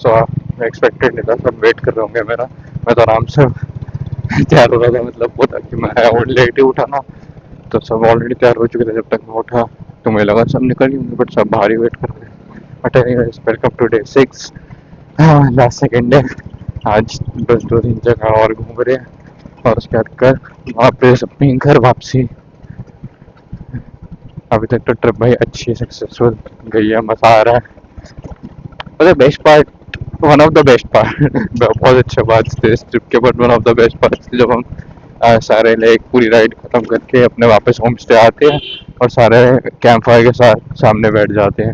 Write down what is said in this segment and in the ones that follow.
ऐसा एक्सपेक्टेड नहीं था, सब वेट कर रहे होंगे मेरा। मैं तो आराम से तैयार हो रहा था, मतलब वो था कि मैं और लेट ही उठा ना, तो सब ऑलरेडी तैयार हो चुके थे जब तक मैं उठा। तो मुझे लगा सब निकल ही होंगे, बट सब बाहर ही वेट कर रहे हैं। But anyways, welcome to day 6, last second day. आज बस 2-3 जगह और घूम रहे हैं और उसके बाद कर वापस अपनी घर वापसी। अभी तक तो ट्रिप भाई अच्छी सक्सेसफुल गई है, मज़ा आ रहा है। मतलब best part, one of the best part बहुत अच्छे बात थे इस ट्रिप के, but one of the best part थे जब हम सारे लाइक पूरी राइड खत्म करके अपने वापस होम स्टे आते हैं और सारे कैंप फायर के साथ सामने बैठ जाते हैं।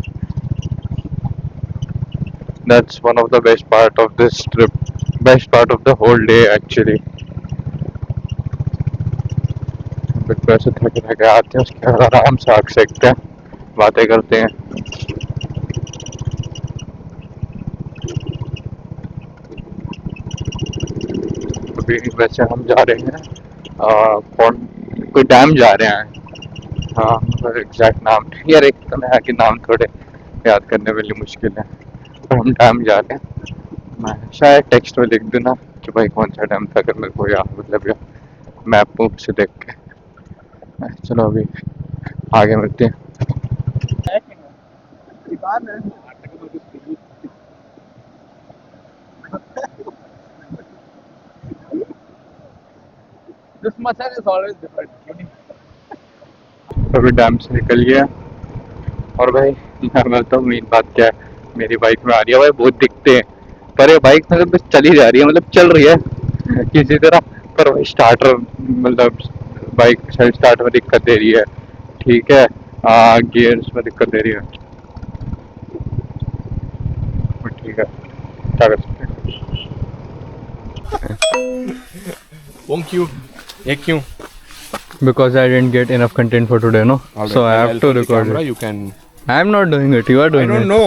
That's one of the best part of this trip, best part of the whole day actually. बिल्कुल ऐसे थके थके आते हैं, उसके बाद आराम से आग सेकते हैं, बातें करते हैं। अभी वैसे हम जा रहे हैं कोई डैम जा रहे हैं। हाँ, मतलब एग्जैक्ट नाम यार, एक तो नया कि नाम थोड़े याद करने वाली मुश्किल है, पर हम डैम जा रहे हैं। मैं शायद टेक्स्ट में लिख दूँ ना कि भाई कौन सा डैम था, अगर मेरे को याद मतलब या मैप वूप से देख के। चलो अभी आगे मिलते हैं। This massage is always different. अभी डैम से निकल गया और भाई मैं तो मेन बात क्या है, मेरी बाइक में आ रही है भाई, बहुत दिखते हैं, पर ये बाइक मतलब बस चली जा रही है, मतलब चल रही है किसी तरह, पर भाई स्टार्टर मतलब बाइक सेल्फ स्टार्ट में दिक्कत दे रही है। ठीक है, गियर्स में दिक्कत दे रही है, पर ठीक है, क्या कर सकते Won't you? ये क्यों? हैं। Because I didn't get enough content for today, no? Alright, So I I'll have to put the record camera, it. you can. I am not doing it. You are I doing don't it. know.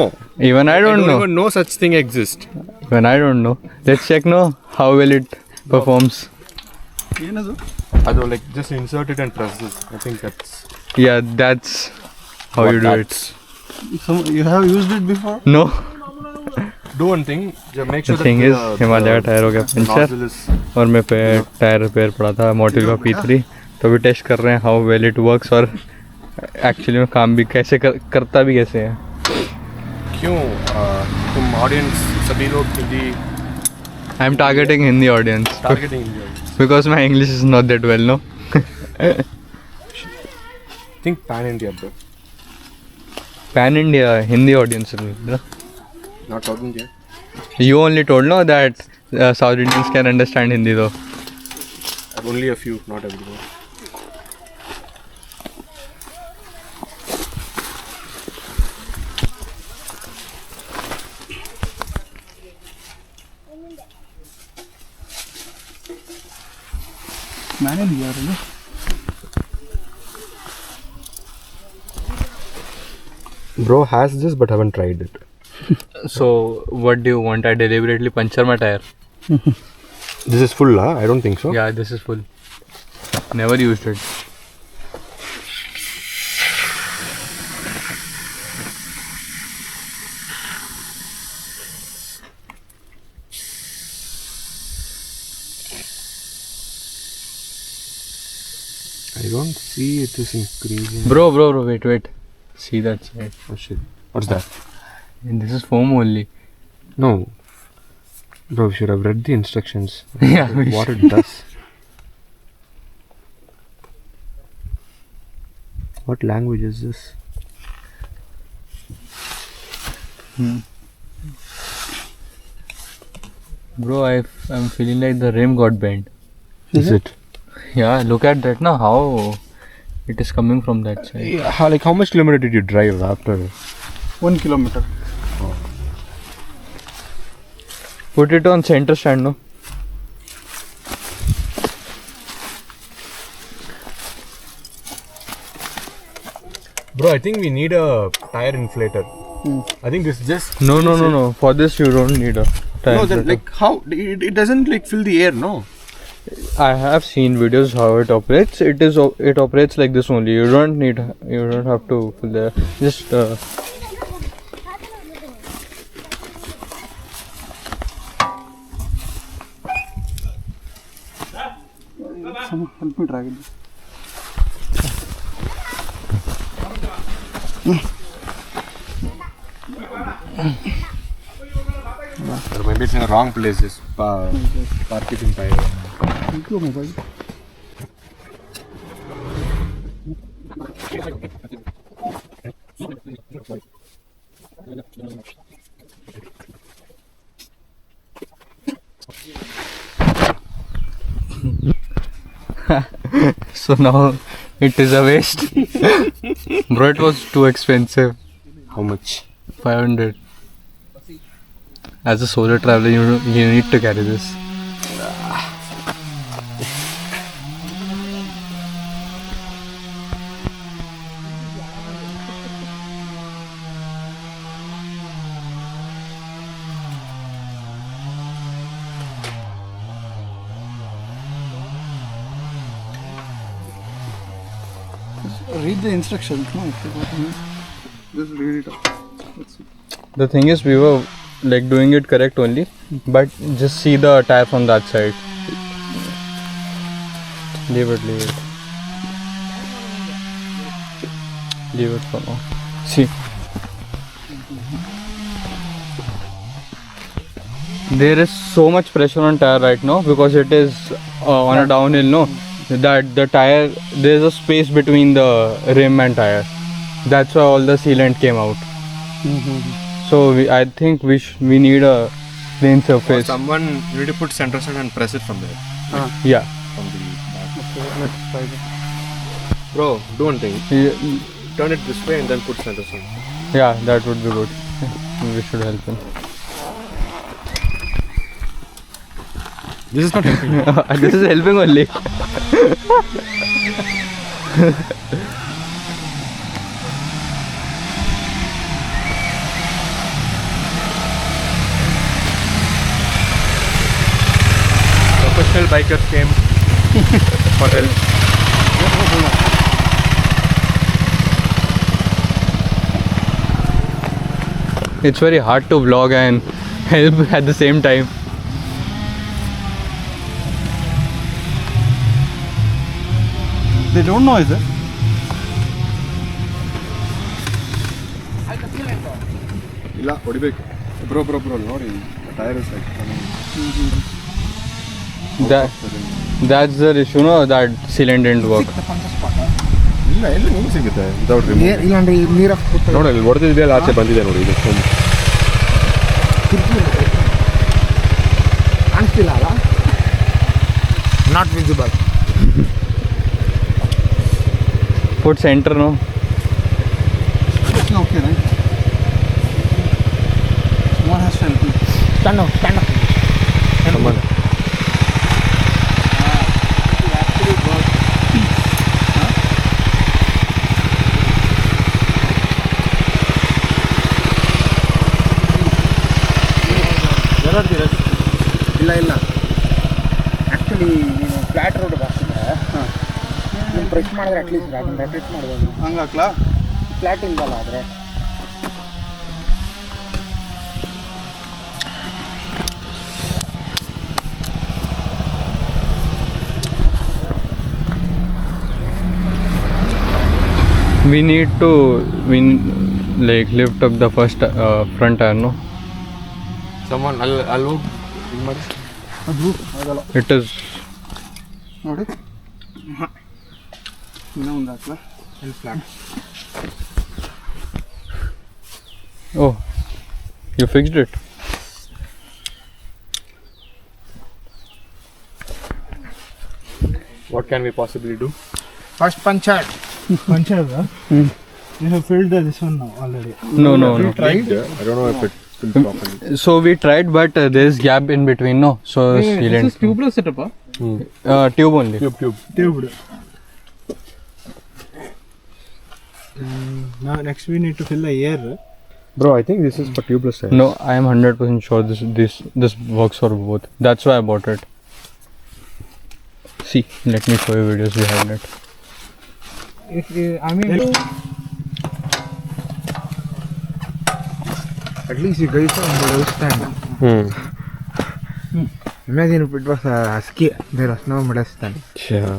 Even I don't know. even know such thing exists. Even I don't know. Let's check now how well it performs. Although, like, just insert it and press this. I think that's Yeah, that's how you do it. You have used it before? No. Do one thing. Just make sure The thing is, Himalaya का tyre हो गया puncture nozzle is. और मेरे पे tyre repair पड़ा था मोटिल का P3, तो अभी टेस्ट कर रहे हैं हाउ वेल इट वर्क्स और एक्चुअली में काम भी कैसे करता भी कैसे है। क्यों? तुम ऑडियंस सभी लोग Hindi I am targeting Hindi audience targeting Hindi because my English is not that well, no. Think pan India bro, pan India Hindi audience, not South India. you only told no that South Indians can understand Hindi though. Only a few, not everyone. मैंने लिया है। Bro has this but haven't tried it. So what do you want? I deliberately puncture my tire. This is full, huh? I don't think so. Yeah, this is full. Never used it. I don't see it is increasing. Bro, wait. See that side. Oh shit. What's that? And this is foam only. No. Bro, we should have read the instructions. Yeah, we What it does. What language is this? Bro, I'm feeling like the rim got bent. Is it? Yeah, look at that now, how it is coming from that side. Yeah, how much kilometer did you drive after? 1 kilometer. Put it on center stand, no? Bro, I think we need a tire inflator. I think this just... No. For this you don't need a tire. No, then like how? It doesn't like fill the air, no? I have seen videos how it operates. It operates like this only. You don't have to fill the just me drag it. Or maybe it's in the wrong place. Just park it in Tire. Thank you, mobile. So now it is a waste. Bro, it was too expensive. How much? 500. As a solo traveler, you need to carry this. Read the instructions. No, just read it out. That's it. The thing is, we were like doing it correct only, but just see the tire from that side. Leave it. Leave it for now. See. There is so much pressure on tire right now because it is on a downhill, no? That the tire, there is a space between the rim and tire. That's why all the sealant came out. So I think we need a clean surface. Someone, you need to put center side and press it from there. Yeah. From the back. Okay, let's try it. Bro, do one thing. Yeah. Turn it this way and then put center side. Yeah, that would be good. We should help him. This is not helping. This is helping only. Professional bikers came for help. It's very hard to vlog and help at the same time. They don't know, is it? ಇಲ್ಲ ಹೊಡಿಬೇಕು bro ನೋಡಿ tyre is like That's the issue, no? That sealant didn't work. ಇಲ್ಲ ಎಲ್ಲಿ ನಿಮ್ಗೆ ಸಿಗುತ್ತೆ without remove ಇಲ್ಲಾಂದ್ರೆ ನೀರು ನೋಡಿ ಇಲ್ಲಿ ಹೊಡೆದಿದೆಯಲ್ಲ ಆಚೆ ಬಂದಿದೆ ನೋಡಿ ಇದು ಕಾಣಿಸ್ತಿಲ್ಲ ಅಲ್ಲ not visible Put center, no? It's okay, right? Someone has to help me. stand up ಸಂಬಂಧ ಇಲ್ಲ ಆ್ಯಕ್ಚುಲಿ ನೀನು ಫ್ಲಾಟ್ ರೋಡ್ ಬರ್ತಿದ್ರೆ ನೀನು ಪ್ರೆಸ್ ಮಾಡಿದ್ರೆ ಅಟ್ಲೀಸ್ಟ್ ಅದನ್ನ ರೆಪೀಟ್ ಮಾಡ್ಬೋದು ಹಂಗೆ ಹಾಕ್ಲಾ? ಫ್ಲಾಟ್ ಇಲ್ವಲ್ಲ ಆದರೆ We need to like lift up the first front tire, no? someone ಅಲ್ಲಿ ಹೋಗಿ ಇದು ಮಾಡಿ ಅದು ಆಗಲ್ಲ It is. ನೋಡಿ ಇನ್ನೂ ಒಂದು ಹಾಕ್ಲಾ? ಇಲ್ಲಿ flat Oh, you fixed it. what can we possibly do first puncture You have filled this one now already. No. tried I don't know if it filled properly So we tried, but there is gap in between, no? So sealant. Tubeless setup, Tube only. tube tubed. Now next we need to fill the air. bro I think this is for tubeless tires. No, I am 100% sure this works for both. That's why I bought it. See, let me show you videos behind it. at least you guys are understand imagine if it was a ski there was no middle stand yeah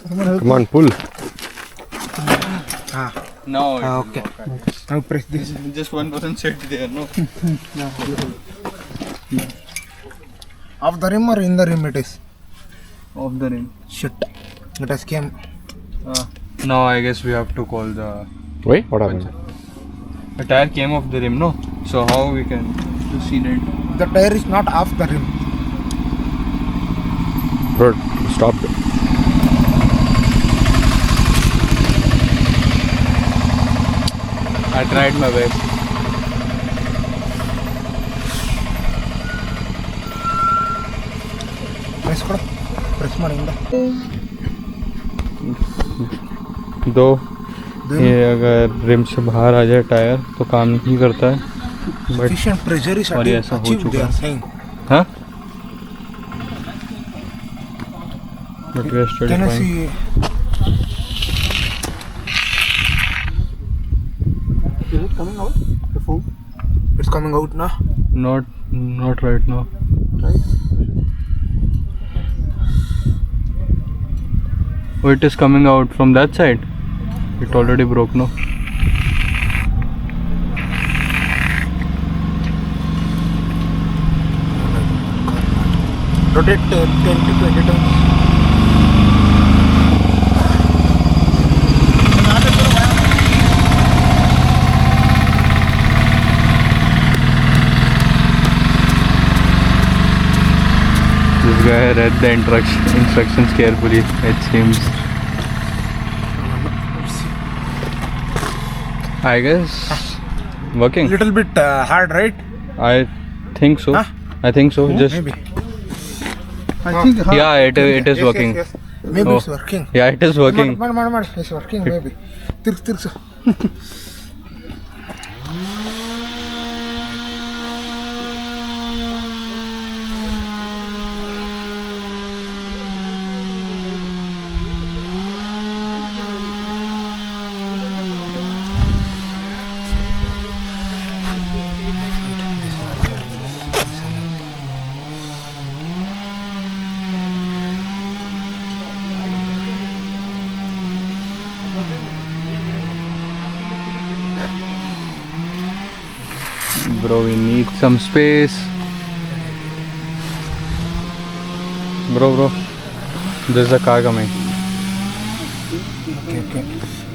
Come on, pull. No. Okay. Now press this. Just one person sit there. No. Off the rim or in the rim it is? Off the rim. Shit. It has came. Now I guess we have to call the. Wait, what happened? The tire came off the rim, no? So how we can see that? The tire is not off the rim. Bro, stop. I tried my best. Press karo. Press marinda. दो ये अगर rim से बाहर आ जाए tyre तो काम नहीं करता है बट Sufficient pressure is और ये ऐसा हो achieved, चुका they है। are saying. हाँ but we are still Can I trying see? Is it coming out? The foam? It's coming out now. not right now Right? oh it is coming out from that side it already broke no Rotate 10 to 20 times. this guy read the instructions carefully it seems I guess working Little bit hard, right? I think so Huh? I think so just Maybe. I think yeah it is Yes, working yes, yes. Maybe Oh. it's working. yeah it is working Mad. It's working maybe. Tirsa. bro we need some space bro there's a car coming Okay.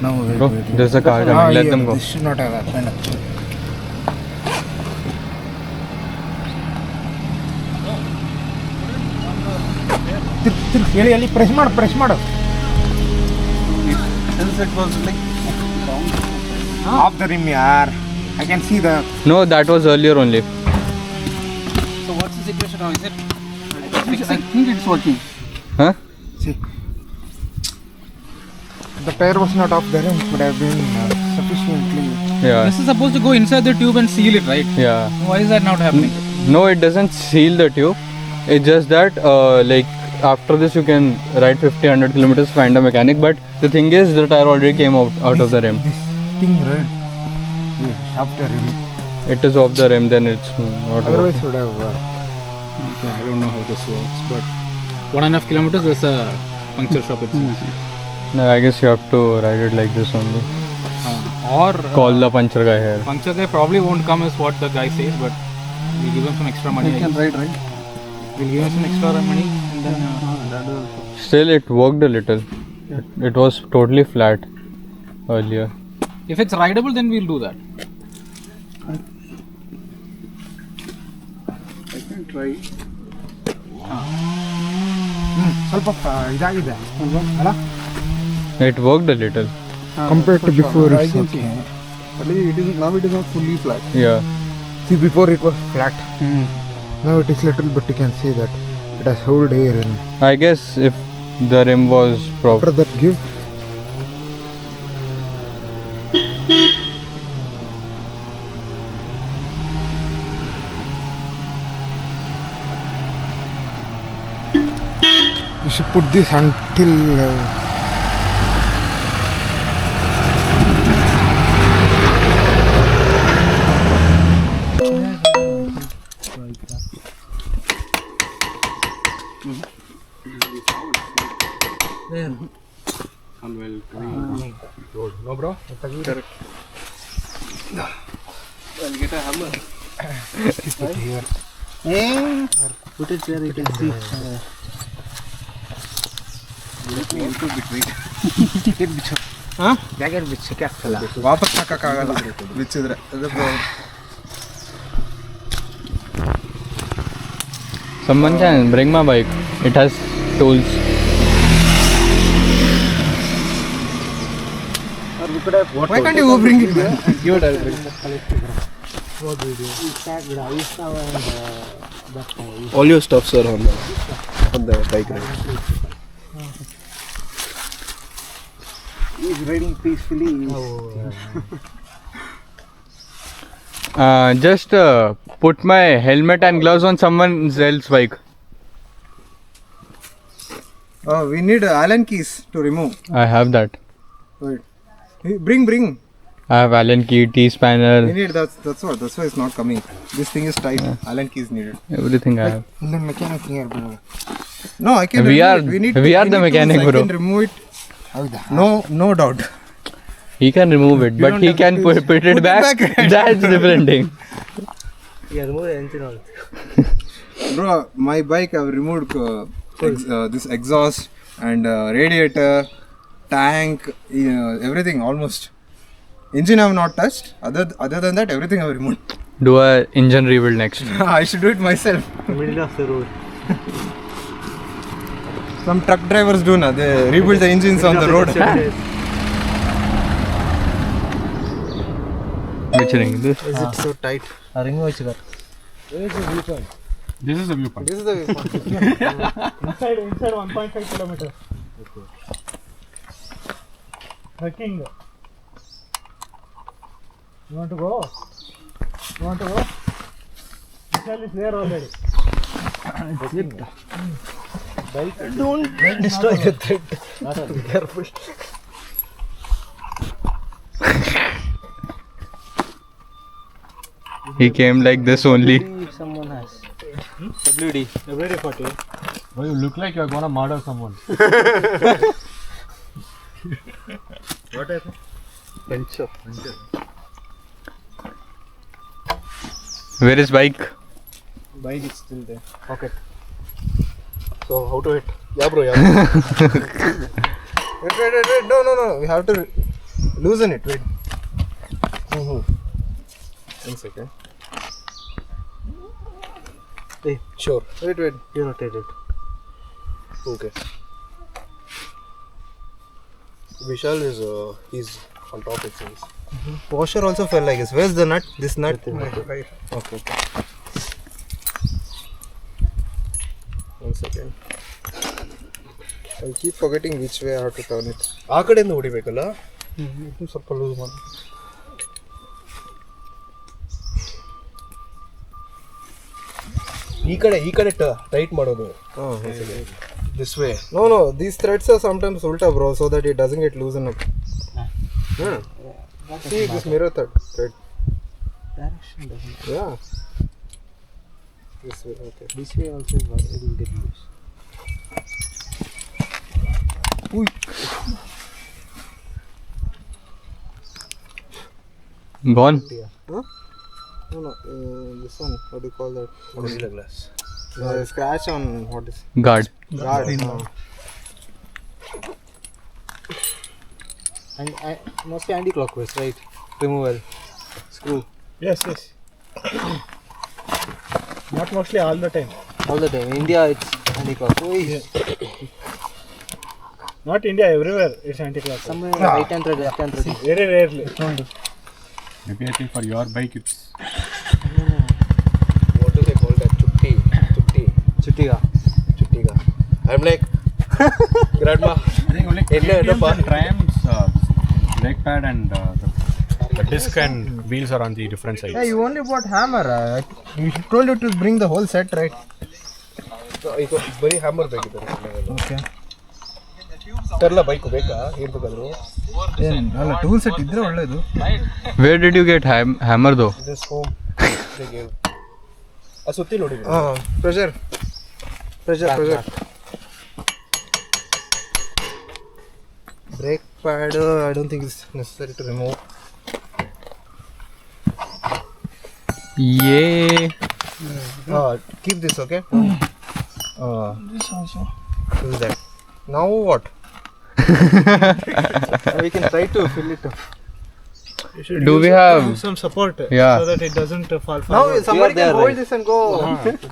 Now wait, bro wait. there's a car coming let them go This should not have happened. ಹೇಳಿ press ಮಾಡು since it was like of the rim ಯಾರ್ I can see the no that was earlier only so what's the situation now? Is it? I think it's working. huh see the tire was not off the rim but have been sufficiently yeah This is supposed to go inside the tube and seal it, right? yeah Why is that not happening? no it doesn't seal the tube it's just that like after this you can ride 50-100 kilometers find a mechanic but the thing is the tire already came out of the rim this thing right off the rim it is off the rim then it's not otherwise would have Okay, I don't know how this works, but 1.5 kilometers there's a puncture shop itself. no, I guess you have to ride it like this only Or call the puncture guy here puncture guy probably won't come is what the guy says, but we'll give him some extra money. I guess. right We'll give him some extra money and then still it worked a little it was totally flat earlier if it's rideable then we'll do that. I can try ಸ್ವಲ್ಪ ಇದಾಗಿದೆ ಅಲ್ಲ it worked a little compared to before it's okay. At least it is now it is not fully flat. yeah See, before it was flat. Now it is little, but you can see that it has hold air in. I guess if the rim was proper After that, give. You should put this until. No, bro? Correct. I'll get a hammer. Put here. Put it there, you can see. Let me into bit wait. Jacket bicho. Huh? Jacket bicho ಆಗ್ತಲ್ಲ. ವಾಪಸ್ ಹಾಕಕ್ಕಾಗಲ್ಲ ಬಿಚ್ಚಿದ್ರೆ ಅದು problem. Someone can bring my bike. It has tools. Why can't you go bring it, man? Give it, I'll bring it. All your stuffs are on the bike, right? He's riding peacefully. Just put my helmet and gloves on someone else's bike. Oh, we need Allen keys to remove. I have that. Wait. Bring. I have Allen key, T-spanner, We need that's why it's not coming. This thing is tight. Allen keys needed. everything I have. The mechanic here, bro. No, I can We remove are- it. we are the mechanic, I bro. can remove it. ಹೌದಾ? No doubt. He can remove it, You but don't he have can to put it put it back. back. That's different thing. Yeah, remove the engine also. Bro, my bike I've removed this exhaust and radiator, tank, everything almost. Engine I've not touched. Other than that, everything I've removed. Do a engine rebuild next. I should do it myself. Middle of the road. Some truck drivers do now. They rebuild the engines on the road. Which ring? This. Is it so tight? ring വെച്ചില്ല. This is the viewpoint. This is the Inside 1.5 kilometer. Okay. Trekking. You want to go? Vishal is there already. Don't destroy the thread. Be careful. He came like this only. Someone has. WD 40. Oh, you look like you're gonna murder someone. What happened? Puncture. Where is bike? Bike is still there. Pocket. So how to hit? Yeah, bro. Yeah. wait. No. We have to loosen it. Wait. One second. Hey. Sure. Wait. You rotate it. Okay. Vishal is he's on top it seems. Washer also fell like this. Where's the nut? This nut? Okay. One second. I keep forgetting which way I have to turn it. ಆ ಕಡೆಯಿಂದ ಹೊಡಿಬೇಕಲ್ಲ ಸ್ವಲ್ಪ loose ಮಾಡಿ ಈ ಕಡೆ tight ಮಾಡೋದು this way. No, these threads are sometimes ulta, bro, so that it doesn't get loosened up. See this mirror thread. Direction doesn't. Yeah. This way, okay. This way also it will get loose. Gone. Huh? No, this one, what do you call that? Gorilla Glass. Scratch on what is Guard. guard. And mostly anti-clockwise, right? Removal. Screw. Yes. Not mostly, all the time. All the time. India it's anti-clockwise. Not India, everywhere it's anti-clockwise. Somewhere right hand thread, left hand thread. Very rarely. Maybe I think for your bike it's What do they call that? Chuttiga. I'm like, grandma. I think only KTMs and Triumphs brake pad and the disc and wheels are on the different sides. Yeah, you only bought hammer. You told you to bring the whole set, right? ಬರೀ hammer ಬೇಕಿದೆ. Okay. ತರಲ್ಲ bike ಬೇಕಾ ಏನು ಬೇಕಾದ್ರು? ಅಲ್ಲ tool set ಇದ್ರೆ ಒಳ್ಳೇದು. Where did you get hammer though? This home. ಆ ಸುತ್ತಿ ನೋಡಿ. Pressure. Brake pad, I don't think it's necessary to remove. Yeah. Keep this, okay? This also. Do that. Now what? We can try to fill it up. You should Do use we have- some support Yeah. so that it doesn't fall Now forward? somebody can hold this and go get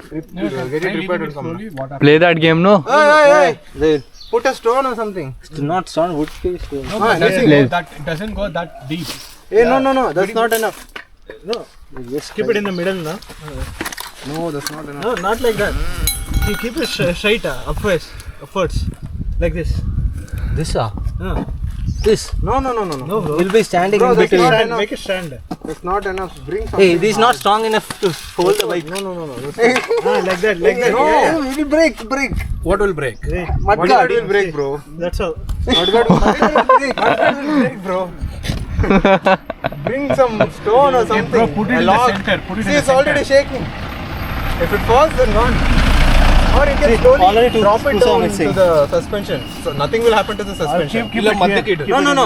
it repaired and come. Play that game, no? Hey. Put a stone or something. It's not sound wood case. Nothing. Play. That it doesn't go that deep. Hey, no, that's not enough. No. Just keep it in the middle, no? No, that's not enough. No, not like that. You keep it straight, upwards, like this. This This. No, No, bro. We'll be standing Bro, in that's between. not enough. Make it stand. That's not enough. Bring something. Hey, this is not strong enough to hold the bike. No. Like that, like that. No, Yeah. it will break. What will break? Wait, Mudguard will break, bro. that's how. Mudguard will break, bro. Bring some stone or something. Bro, put it A in the log. center. Put it See, in the it's already center. shaking. If it falls, then gone. Or you can slowly already two- drop it two down are missing. to the suspension. So nothing will happen to the suspension. Keep it here. No.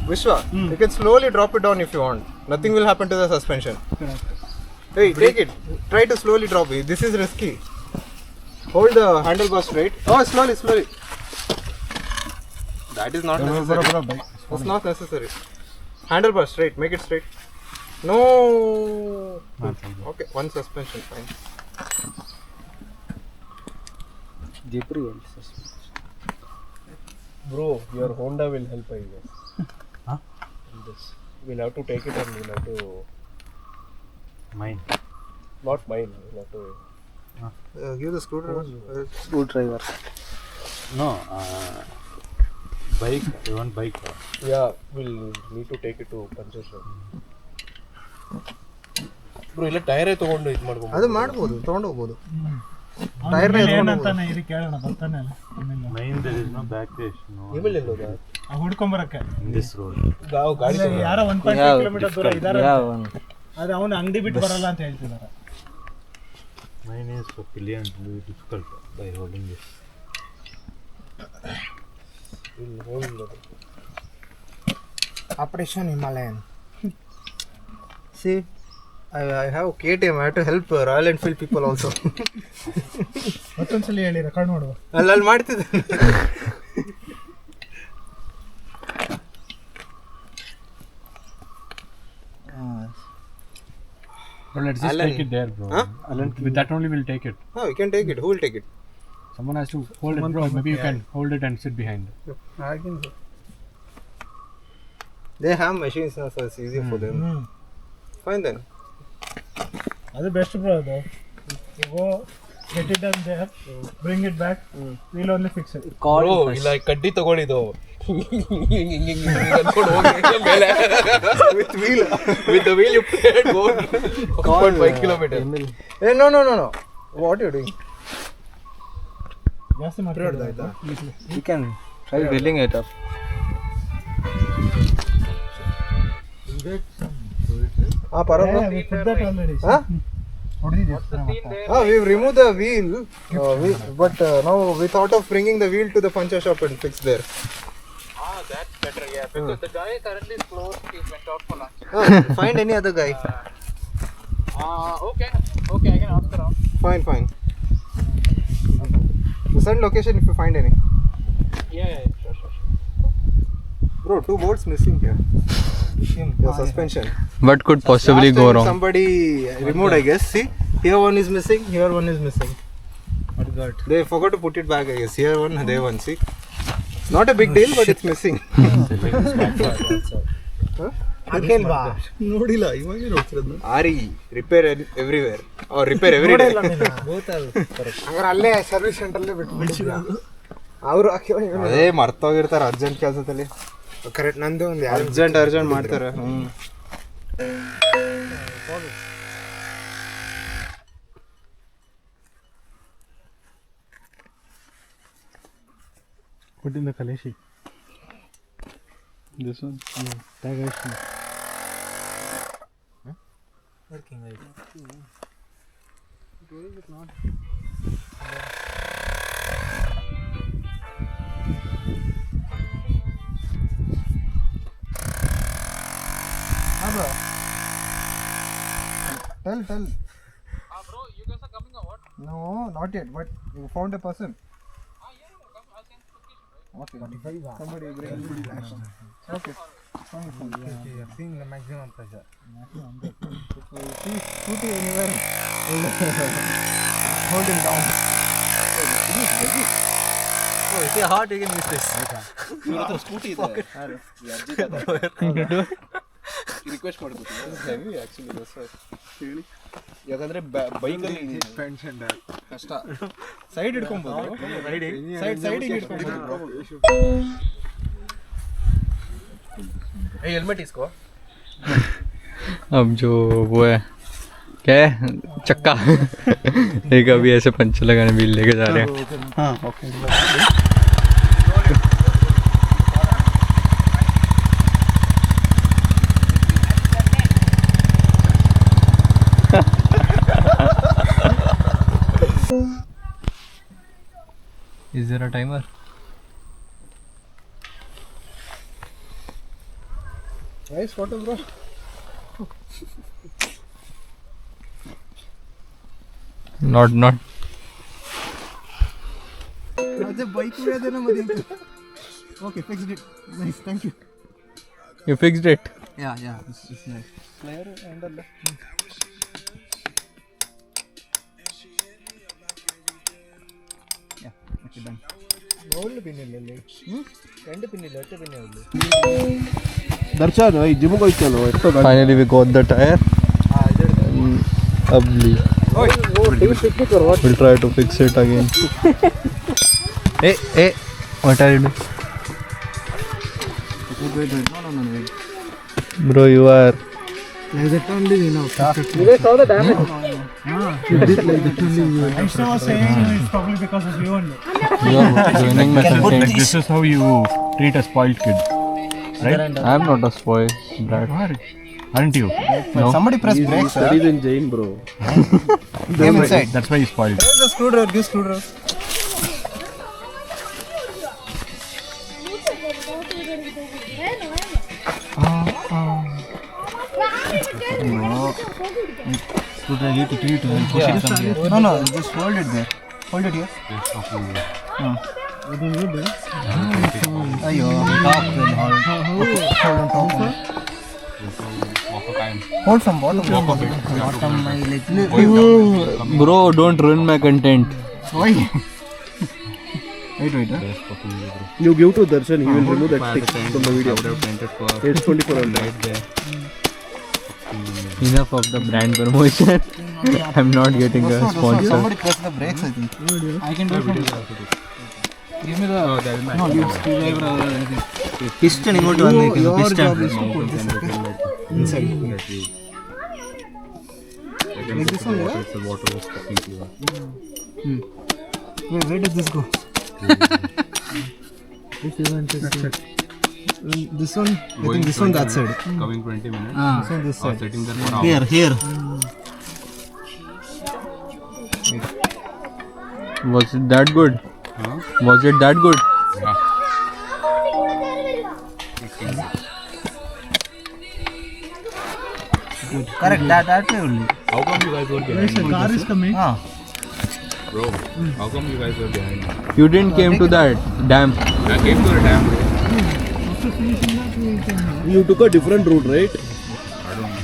Vishwa, you can slowly drop it down if you want. Nothing will happen to the suspension. Hey, take it. Try to slowly drop it. This is risky. Hold the handlebar straight. Oh, slowly. That is not necessary. That's not necessary. Handlebar straight. Make it straight. No. Okay, one suspension, fine. Bro, your Honda will help, I guess. Huh? In this. We'll have to take it and we'll have to. Mine. Not mine. We'll have to. Give the screwdriver. Screwdriver. No. Bike. You want bike? Yeah, we'll need to take it to puncture shop. Bro, ಇಲ್ಲ ಟೈರೇ ತಗೊಂಡು ಇದು ಮಾಡ್ಬೋದು. ಅದು ಮಾಡ್ಬೋದು, ತಗೊಂಡು ಹೋಗ್ಬೋದು. Tyre ಏನಂತಾನೆ ಇರಿ ಕೇಳೋಣ ಬರ್ತಾನೆ ಅಲ್ಲ Mine there is no back dash. No. Email ಎಲ್ಲೋದ? ಹುಡ್ಕೊಂಬರಕ್ಕೆ In this road. ನಾವು ಗಾಡಿ ಇಲ್ಲಿ ಯಾರೋ 1.5 ಕಿಲೋಮೀಟರ್ ದೂರ ಇದಾರೆ ಆದ್ರೆ ಅವನು ಅಂಗಡಿ ಬಿಟ್ಟು ಬರಲ್ಲ ಅಂತ ಹೇಳ್ತಿದ್ದಾರೆ. Mine is for pillion to be difficult by holding this. ಇಲ್ಲಿ ಹೋಗಿಲ್ಲ. Operation Himalayan. See, I have KTM. I have to help Royal Enfield people also. ಮತ್ತೊಂದ್ಸಲಿ ಹೇಳಿ ರೆಕಾರ್ಡ್ ಮಾಡುವ. ಅಲ್ಲಿ ಮಾಡ್ತಿದ್ದೆ. Bro, let's just Alan. take it there, bro. Huh? With that only we'll take it. Oh, you can take it. Who will take it? Someone has to hold it, bro. Maybe you can hold it and sit behind. I can. They have machines now, so it's easier for them. Fine then. ಅದು best bro ಅದು. Go get it done there bring it back will only fix it. Bro ಇಲ್ಲ ಕಡ್ಡಿ ತಗೊಂಡಿದ್ದು ಅನ್ಕೊಂಡು ಹೋಗಿ ಮೇಲೆ with the wheel you paid go 1.5 kilometers. Hey, no. What are you doing? ಜಾಸ್ತಿ ಮಾತಾಡೋದು ಆಯ್ತಾ? You can try filling it up. Parama. We put that already. Huh? ಹೊಡೆದಿದ್ದೀವಿ. We've removed the wheel, but now we thought of bringing the wheel to the puncture shop and fix there. That's better, yeah. Because the guy currently is closed. He went out for lunch. Find any other guy. Okay, I can ask around. Fine. Send location if you find any. Yeah, sure. Bro, 2 bolts missing here. Your suspension. What could possibly Last go time wrong? Somebody removed, I guess. See, here one is missing, here one is missing. They forgot to put it back, I guess. Here one, there one. See, it's not a big deal, but it's missing. ಹಾಕಿಲ್ವಾ? ನೋಡಿಲ್ಲ ಇವಾಗೇ ನೋಡ್ತಿರೋದು. Or repair everywhere or repair every day. ಹಂಗಾರೆ ಅಲ್ಲೇ service ಸೆಂಟರ್ಲ್ಲೇ ಬಿಟ್ಬಿಟ್ಟಿದ್ಯಾ? ಅವರು ಅದೇ ಮರ್ತೋಗಿರ್ತಾರೆ urgent ಕೆಲಸದಲ್ಲಿ. Correct ನಂದು ಒಂದು ಅರ್ಜೆಂಟ್ ಮಾಡ್ತಾರೆ. ಕೊಟ್ಟಿಂದ ಕಲೇಶಿ. This one? Working right. Tell. Bro, you guys are coming or what? No, not yet. But you found a person. Yeah, come. I'll send location, right? Okay. Somebody bring. Okay. Fine. You are seeing the maximum pressure. See, shooting anywhere. Hold him down. Oh, if you're hot, you can use this. Scooty ಇದೆ request ಮಾಡ್ಕೊತೀನಿ heavy actually ಹೇಳಿ ಯಾಕಂದ್ರೆ ಬೈಕಲ್ಲಿ ಕಷ್ಟ Side ಹಿಡ್ಕೊಂಬೋದು. Side ಹಿಡ್ಕೊಂಬೋದು. Helmet इसको अब जो वो है क्या है चक्का एक अभी ऐसे पंचर लगाने व्हील लेके जा रहे हैं. हाँ, okay. Is there a timer? Nice photo, bro. Not. अरे बाइक में देना मत. Okay, fixed it. Nice, thank you. You fixed it. Yeah, it's nice. Player and all. Yeah, okay, done. Old pin illale. End pin illa, otte pin illu. Darshan ಈ ಜಿಮ್ಗೆ ಹೋಯ್ತಲ್ಲ ಎಷ್ಟು Finally we got the tire. Lovely. We'll try to fix it again. Hey, what are you doing? Wait. No, wait. Bro, you are. Like that only, you know. You guys saw the damage? You did like that only. Aisha was saying it's probably because of you only. You are joining my content. This is how you treat a spoiled kid, right? I am not a spoiled brat. Aren't you? No. Somebody press brakes. Studies in Jain bro Came inside. That's why you spoiled. Where's the screwdriver? Give screwdriver. No, just hold it there. Hold it here. Ayyo, top then hold on top. Hold from bottom. Bottom my leg. Bro, don't ruin my content. Why? Wait. You give to Darshan, he will remove that stick from the video. It's 24 on that. Enough of the brand promotion. I'm not getting a sponsor. Somebody press the brakes, I think. I can do it from here. Give me the screwdriver or anything. Piston, you want to make a piston. Inside. Like this one, yeah? Where does this go? This one, I think this one that side. Coming 20 minutes. This one this side. Sitting there for hours. Here. Was it that good? Huh? Was it that good? Correct, that way only. How come you guys were behind? The car is coming. Bro, how come you guys were behind? You didn't came to that dam. I came to the dam, bro. You took a different route, right?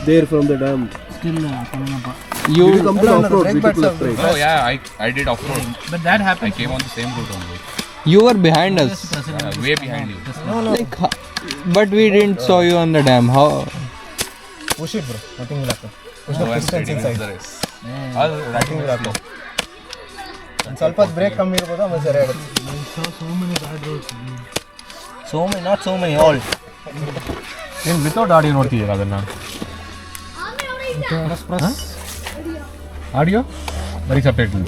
There from the dam. Still coming up. You Come to off-road, we took left, right. Oh yeah, I did off-road. But that I happened. came on the same route only. you were behind us. Way behind you. Like, but we didn't saw you on the dam. How? Push it, bro. Nothing will happen. Push So the I'm pistons sitting inside. in the race. Nothing will happen. ಒಂದು ಸ್ವಲ್ಪ break ಕಮ್ಮಿ ಇರ್ಬೋದು ಆಮೇಲೆ ಸರಿ ಆಗುತ್ತೆ. Not so many, all. ಏನು without audio ನೋಡ್ತಿದ್ದೀರಾ ಅದನ್ನು? ಆಡಿಯೋ ಬರೀ ಸಬ್ಟೈಟಲ್.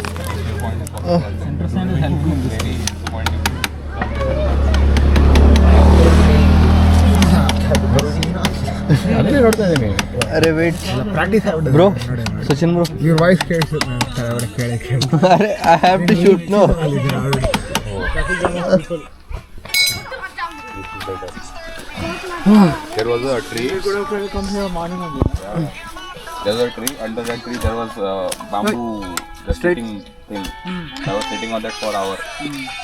ಅದನ್ನೇ ನೋಡ್ತಾ ಇದ್ದೀನಿ. अरे wait practice bro Sachin bro your voice ಕೇಳಿ अरे I have to shoot no There was a tree. We could have come here morning again. There was a tree. Under that tree, there was bamboo just sitting thing. I was sitting on that for hour.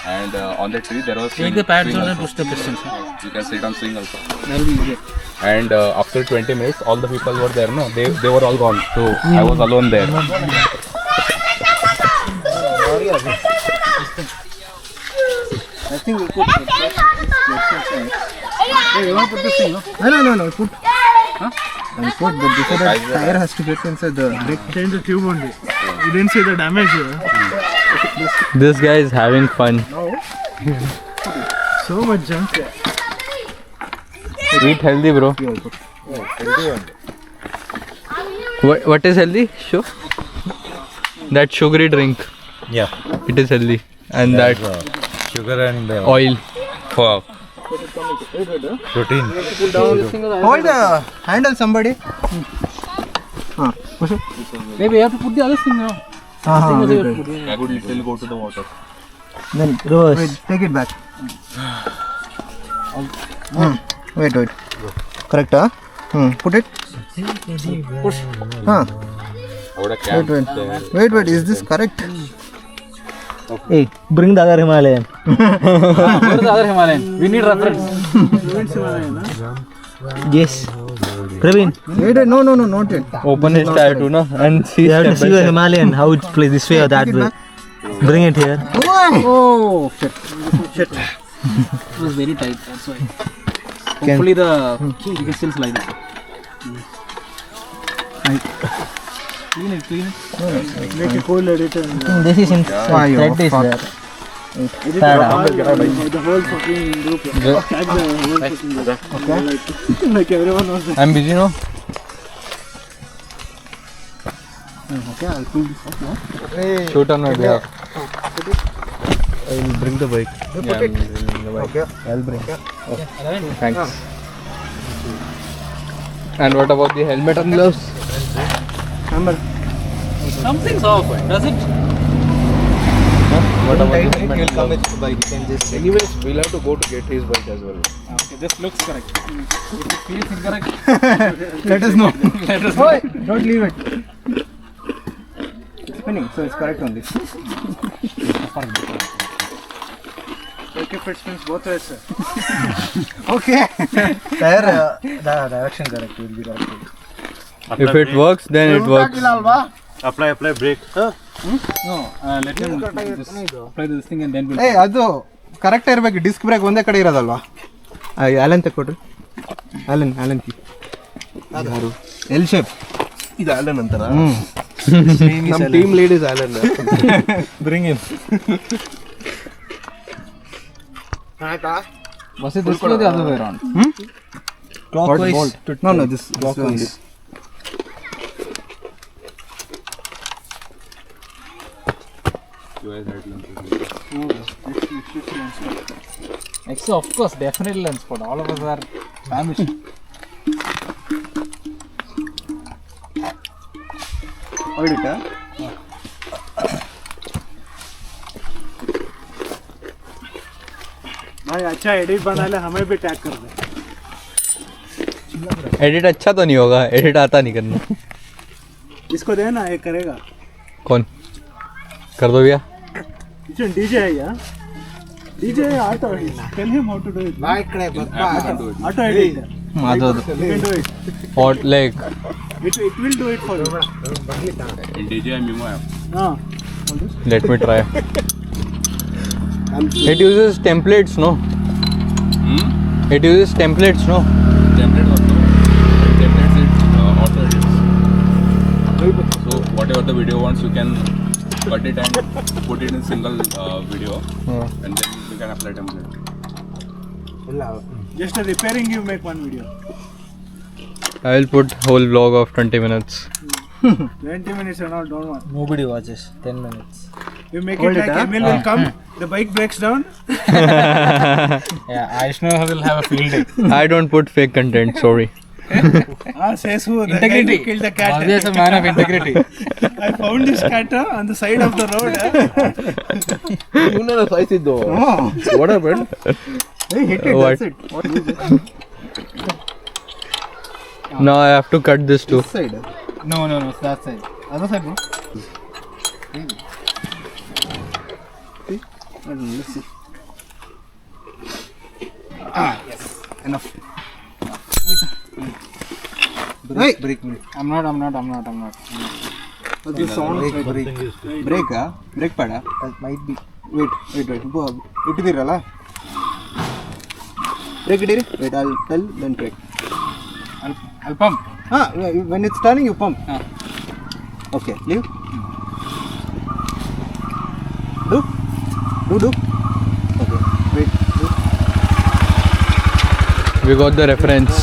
And on that tree, there was swing. Take the pads swing on and also. push the pistons. You can sit on swing also. That'll be easier. And after 20 minutes, all the people were there. No, they were all gone. So I was alone there. I think we put Hey, you want to put this thing, no? No, put. I put, but before that, tire has to get inside the brake. Change the tube only. You didn't see the damage here. This guy is having fun. So much junk. Eat healthy, bro. What is healthy? Show. That sugary drink. Yeah. It is healthy. And that Sugar and oil. for protein. Hold the handle, somebody. Push it. Maybe you have to put the other thing now. I could literally go to the water. Then wait, take it back. Wait. Correct, huh? Put it. Push. Huh. What a camp. Wait. Is this correct? Hey, bring the other Himalayan. Where's the other Himalayan? We need reference. Yes. Praveen, Wait. No, not yet. Open his tattoo, no? And see you have to step see by your step. Himalayan, how it plays this way or that way. Bring it here. Oh, shit. It was very tight, that's why. Hopefully the you can still slide it. Clean it. Make a cool edit and This is in thread is there. the whole fucking group. Tag the whole fucking group. Like everyone knows that. I'm busy, no? Okay, I'll pull this off now. Shoot on my behalf. I will bring the bike. Okay. I'll bring. Thanks. And what about the helmet and gloves? Something's off, does it? What about the helmet and gloves? with the bike. You can just Anyways, we'll have to go to get his bike as well. Okay, this looks correct. If it feels incorrect, Let us know. Don't leave it. It's spinning, so it's correct only. Okay, if it spins both ways, sir. Okay. tire the direction correct will be correct. If it works, then it works. Apply brake. no, let him just apply this thing and then we'll. ಏ ಅದು correct ಇರಬೇಕು disc brake ಒಂದೇ ಕಡೆ ಇರೋದಲ್ವಾ Alan ತಕೊಡ್ರಿ Alan ಕಿ L shape ಇದು Alan ಅಂತಾರ ನಮ್ಮ team lead is Alan bring in Was it this way or the other way around? clockwise no this clockwise Next, of course, definitely lens for all of us are famished. hold it भाई अच्छा edit बना ले हमें भी tag कर दे edit अच्छा तो नहीं होगा, एडिट आता नहीं करना. इसको दे ना ये करेगा कौन कर दो भैया. डीजे है यार DJ auto tell him how to do it auto edit you can do it Or like it will do it for you In DJ Mimo app. हाँ let me try. It uses templates, no? It uses templates, no? Template also. Templates it auto edits. So whatever the video wants, you can cut it and put it in single video, and then you can apply template. just a repairing you make one video I will put whole vlog of 20 minutes. 20 minutes and all don't want nobody watches 10 minutes you make it like Emil will come the bike breaks down Yeah, Aishna will have a field day. I don't put fake content, sorry. says who the Integrity. guy who killed the cat Always a man of integrity. I found this cat on the side of the road ಇವನ್ನೆಲ್ಲ ಸಾಯಿಸಿದ್ದು. What happened? hit it What? that's it Now I have to cut this too. This side. No, that side. Other side, bro. See? Let's see. Yes. Enough. Wait. Break. I'm not. What's the sound? Break. Brake pad. That might be. Wait. Ittidiralla. Brake it. Wait, I'll tell, then brake. I'll pump. When it's turning, you pump. Okay, leave. Do. Okay, wait. Do. We got the reference.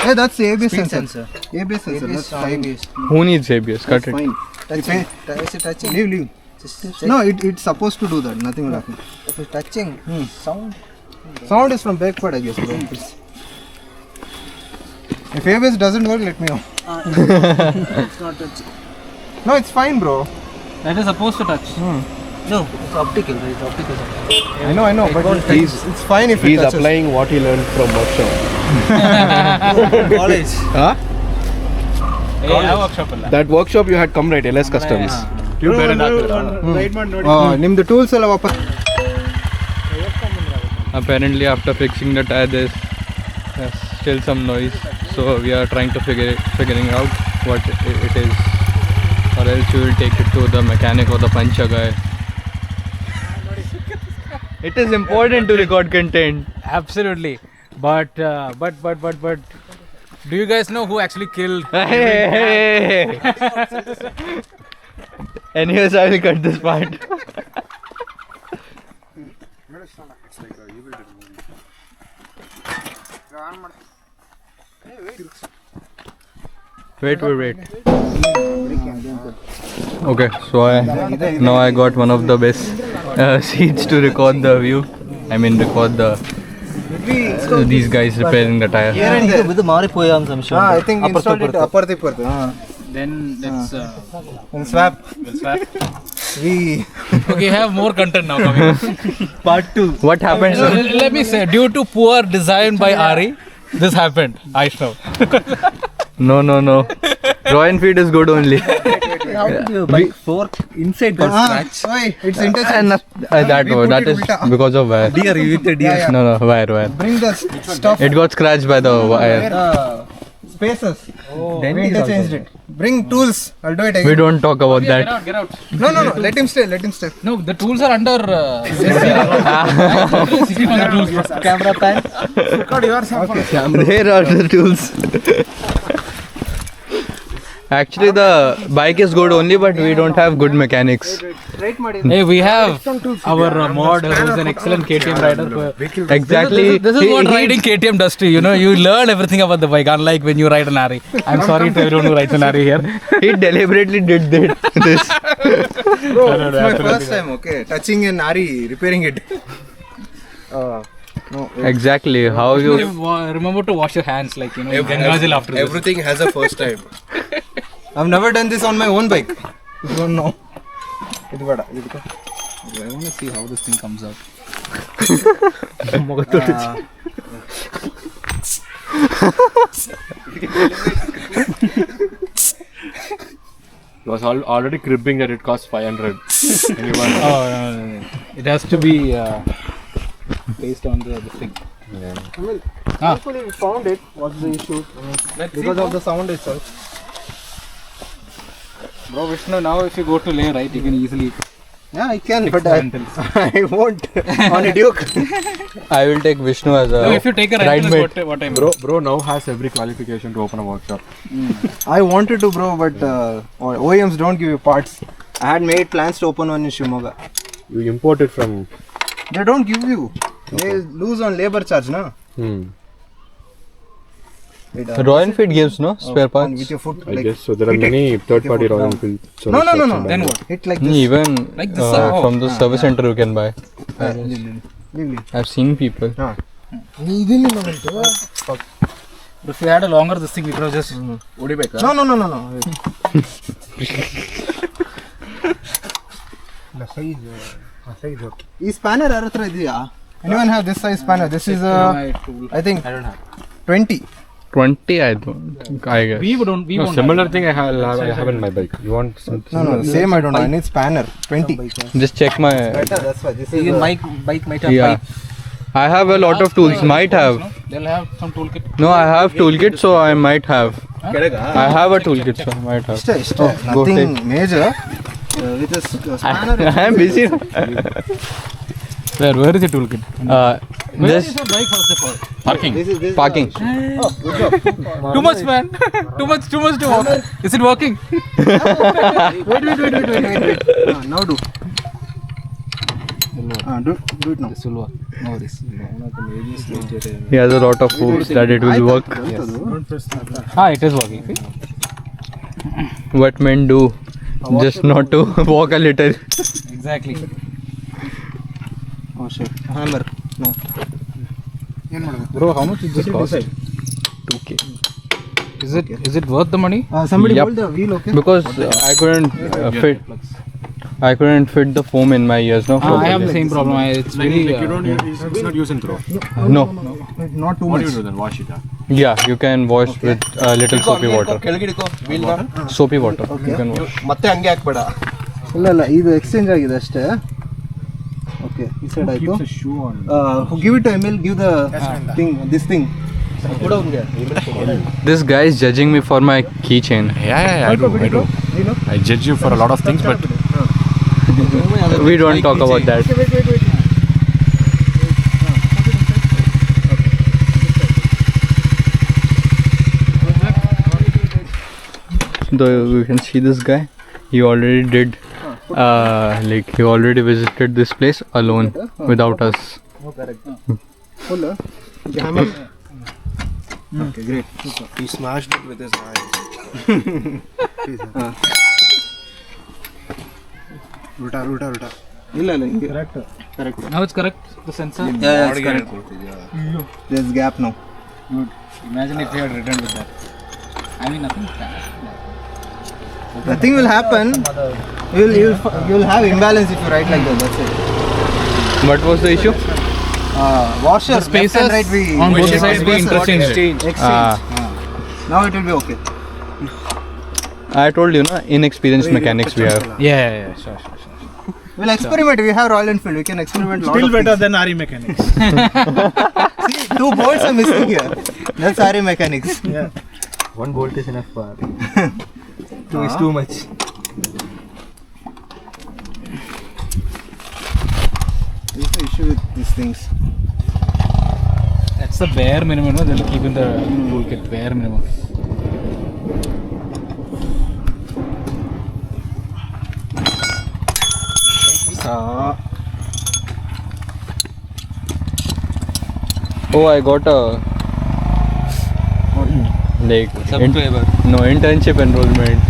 Hey, that's the ABS sensor. ABS sensor. That's fine. Who needs ABS? Cut it. Fine. Touching. Leave. No, it's supposed to do that. Nothing will happen. If it's touching, Sound is from brake pad, I guess, bro. If ABS doesn't work, let me know. it's not touching. No, it's fine, bro. That is supposed to touch. No, it's optical, right? It's optical. I know, but it's fine if it He's touches. applying what he learned from workshop. College. Huh? workshop. That workshop you had come right, LS Customs. ನಿಮ್ದು tools ಎಲ್ಲ ವಾಪಸ್. Apparently after fixing the tire there's still some noise, so we are trying to figuring out what it is, or else we will take it to the mechanic or the pancha guy. It is important to record content. Absolutely. But do you guys know who actually killed? Hey. Anyways, I will cut this part. Wait. Okay, so now I got one of the best seats to record the view. I mean, record these guys repairing the tire. With the Maripoyam, I'm sure. I think installed it upper tip. Then let's Swap. we'll swap. We Okay, have more content now coming. Part 2. What happened? So, let me say, due to poor design by Ari, this happened. I know. No. Royal Enfield is good only. How did your bike fork inside got scratched? it's intense. And that is because of wire. Deer, you hit the deer. No, wire. Bring the stuff. It got scratched by the wire. Spaces. Then We he's also interchanged it. Bring tools. I'll do it again. We don't talk about that. Get out. No. Let him stay. No, the tools are under. camera pan. There are the tools. Actually, the bike is good only, but we don't have good mechanics. Hey, we have our mod who's an excellent KTM rider. Exactly. This is what riding KTM does to you. You know, you learn everything about the bike, unlike when you ride an Ari. I'm sorry to everyone who rides an Ari here. He deliberately did this. Bro, it's my first time, okay? Touching an Ari, repairing it. No. Exactly. How you? Remember to wash your hands, like, you know, Gangazil after this. Everything has a first time. I've never done this on my own bike. You don't know. I want to see how this thing comes out. He was already cribbing that it cost 500. No. It has to be based on the thing. Hopefully we found it. What's the issue? Because of the sound itself. Bro, Vishnu, now if you go to Leh, right, you can easily Yeah, I can, fix but the I rentals. won't on a Duke. I will take Vishnu as a No, if you take a ride rental, mate. what I mean. Bro now has every qualification to open a workshop. I wanted to, bro, but OEMs don't give you parts. I had made plans to open one in Shimoga. You import it from. They don't give you. They lose on labor charge, no? Wait, Royal Enfield gives no spare on parts. with your foot. I guess so. There are many third-party Royal Enfield. No. Then what? Hit like this. Even Like this, oh. from the service center you can buy. Leave. I've seen people. If you had a longer this thing, we could have just Odi bike. No. ಈ spanner ಯಾರ ಹತ್ರ ಇದೆಯಾ Anyone have this size spanner? This is I think 20. 20, I don't. I guess. We won't similar thing I have in my bike. You want something? No, the same I don't know. I need spanner 20. Just check my. That's why this is Bike might have Yeah. I have a lot of tools. Might have. They'll have some toolkit. No, I have toolkit, so I might have. I have a toolkit, so I might have. Go nothing major. With a spanner. I am busy. Where is the toolkit? This your bike first of all? Parking. This parking. Too much, man. too much to walk. Is it working? Wait. Now do. Do it now. This will work. No worries. He has a lot of hopes that it will work. It is working. What men do, just not to walk a little. Exactly. Oh shit. Hammer. No. Bro, how much is this cost? 2K. Is it worth the money? Somebody Yep. hold the wheel, okay? Because I couldn't fit. I couldn't fit the foam in my ears. No. I have the same problem. It's very. It's not use and throw. No. Not too What much. do you do then? Wash it. Yeah, you can wash with a little soapy water. Soapy water. You can wash. ಇಲ್ಲ ಇದು exchange ಆಗಿದೆ ಅಷ್ಟೇ okay ಈ side ಆಯ್ತು give it M L give the thing this thing This guy is judging me for my keychain. Yeah, I do. I judge you for a lot of things, but We don't talk about that. Though you can see this guy, he already did he already visited this place alone without us. Full hammer. Okay, great. He smashed it with his eyes. ಉಲ್ಟಾ ಇಲ್ಲ ಹಿಂಗೆ correct now it's correct. The sensor. yeah it's correct. There's gap now. Imagine if you had returned with that. I mean, Nothing will happen. You'll have imbalance if you write like that. That's it. What was the issue? Washer spaces left and right we on both change sides we spaces. interchanged. Now it will be okay. I told you, na, inexperienced mechanics we have. Yeah, sure. We'll experiment. We have Royal Enfield. We can experiment. Still better than RE Mechanics. See, 2 bolts are missing here. That's RE Mechanics. Yeah. 1 bolt is enough for 2 is too much. This is the issue with these things. That's the bare minimum. No? They'll keep in the toolkit. Bare minimum. Oh, I got a internship enrollment.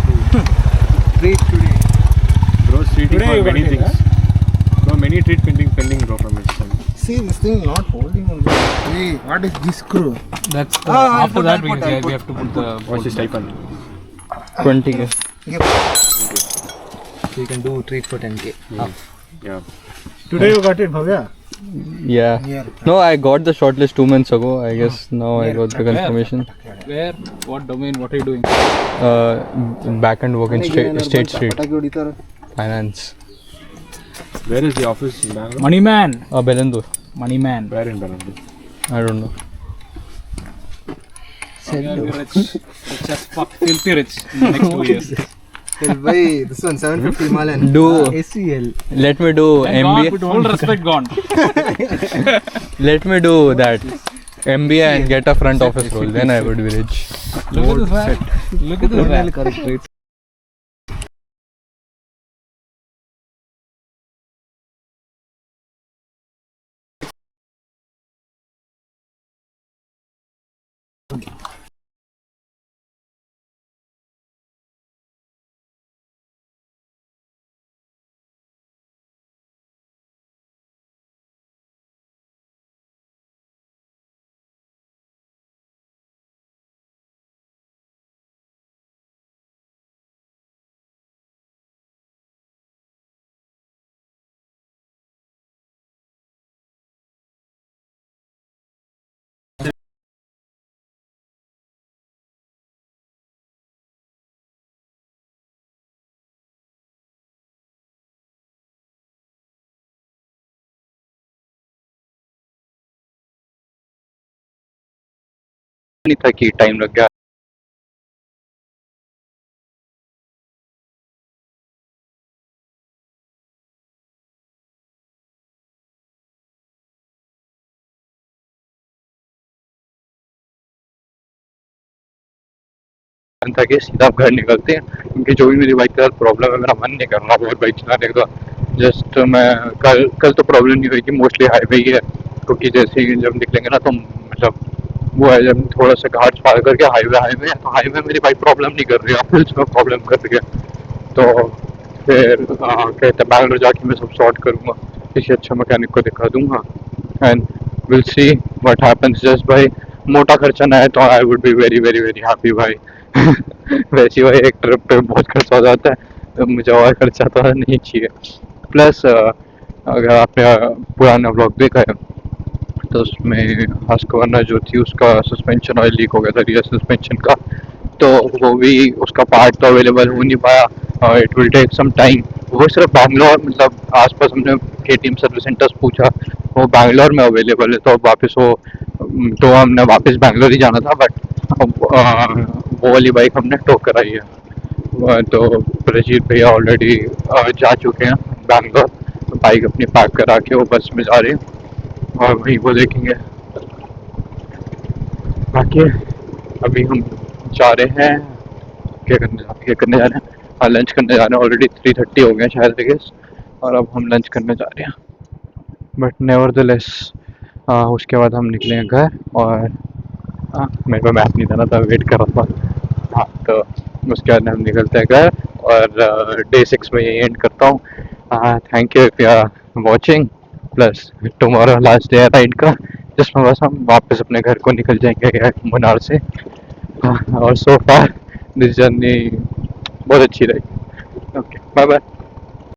Bro's treating for many things. Bro, many treat pending bro from his son. See, this thing not holding on. Hey, what is this screw? That's after that we have to put the what's his stipend. 20K. So you can do treat for 10K. Yeah. Today you got it, Bhavya? Yeah. No, I got the shortlist 2 months ago. I guess now I got the confirmation. Where? What domain? What are you doing? Back end work in State Street. Finance. Where is the office in Bangalore? Money man. Belandur. Money man. Where in Bangalore? I don't know. Rich as fuck. Filthy rich in the next 2 years. He'll buy this one 750 Himalayan. SCL. Let me do Thank MBA. God, with full respect gone. Let me do that. MBA and get a front office role. Then I would be rich. Look at this man. Look at this man. Correct. नहीं था कि time लग गया। था कि सीधा आप घर निकलते हैं, क्योंकि जो भी मेरी बाइक का प्रॉब्लम है, मेरा मन नहीं कर रहा बहुत बाइक चलाने का। जस्ट मैं कल तो प्रॉब्लम नहीं हुई कि मोस्टली हाईवे ही है, क्योंकि जैसे ही जब निकलेंगे ना तो मतलब वो है, जब थोड़ा सा घाट पार करके हाईवे हाईवे है, तो हाईवे मेरी बाइक प्रॉब्लम नहीं कर रही है, फिर उसमें प्रॉब्लम कर रही है। तो फिर कहते बैंगलोर जाके मैं सब सॉर्ट करूँगा, किसी अच्छा मैकेनिक को दिखा दूंगा and will see what happens. Just भाई मोटा खर्चा ना है तो I would be very very very happy भाई। वैसे भाई एक ट्रिप पे बहुत खर्चा हो जाता है, तो मुझे और खर्चा तो नहीं चाहिए। प्लस अगर आपने पुराना व्लॉग देखा है तो उसमें हस्कवर्ना जो थी उसका सस्पेंशन ऑयल लीक हो गया था, रियर सस्पेंशन का, तो वो भी उसका पार्ट तो अवेलेबल हो नहीं पाया। It will take some time. वो सिर्फ बैंगलोर मतलब आसपास हमने KTM सर्विस सेंटर्स पूछा, वो बैंगलोर में अवेलेबल है, तो वापस वो तो हमने वापस बैंगलोर ही जाना था, बट वो वाली बाइक हमने टो कराई है। तो प्रजीत भैया ऑलरेडी जा चुके हैं बैंगलोर, बाइक अपनी पैक करा के वो बस में जा रहे हैं और वहीं को देखेंगे। बाकी अभी हम जा रहे हैं, क्या करने जा रहे हैं, हाँ लंच करने जा रहे हैं। ऑलरेडी 3:30 हो गए शायद आई गेस, और अब हम लंच करने जा रहे हैं। बट नेवरदलेस उसके बाद हम निकलेंगे घर, और मेरे को मैप नहीं देना था, वेट कर रहा था। हाँ तो उसके बाद हम निकलते हैं घर, और डे 6 में यही एंड करता हूँ। Thank you if you are watching, plus tomorrow last day है राइड का, जिसमें बस हम वापस अपने घर को निकल जाएंगे मुनार से। और सो फार दिस जर्नी बहुत अच्छी रही। Okay bye bye.